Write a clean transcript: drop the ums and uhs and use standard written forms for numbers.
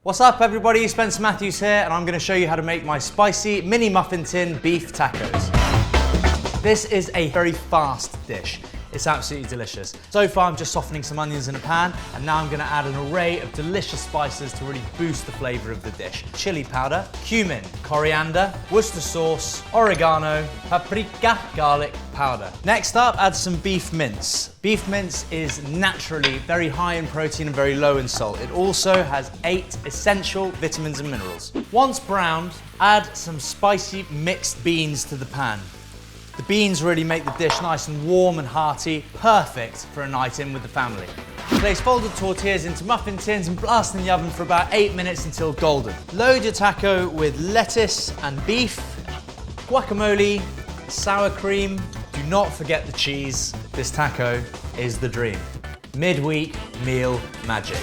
What's up everybody, Spencer Matthews here, and I'm going to show you how to make my spicy mini muffin tin beef tacos. This is a very fast dish. It's absolutely delicious. So far I'm just softening some onions in a pan, and now I'm going to add an array of delicious spices to really boost the flavour of the dish. Chili powder, cumin, coriander, Worcester sauce, oregano, paprika, garlic powder. Next up, add some beef mince. Beef mince is naturally very high in protein and very low in salt. It also has 8 essential vitamins and minerals. Once browned, add some spicy mixed beans to the pan. The beans really make the dish nice and warm and hearty, perfect for a night in with the family. Place folded tortillas into muffin tins and blast in the oven for about 8 minutes until golden. Load your taco with lettuce and beef, guacamole, sour cream. Do not forget the cheese. This taco is the dream. Midweek meal magic.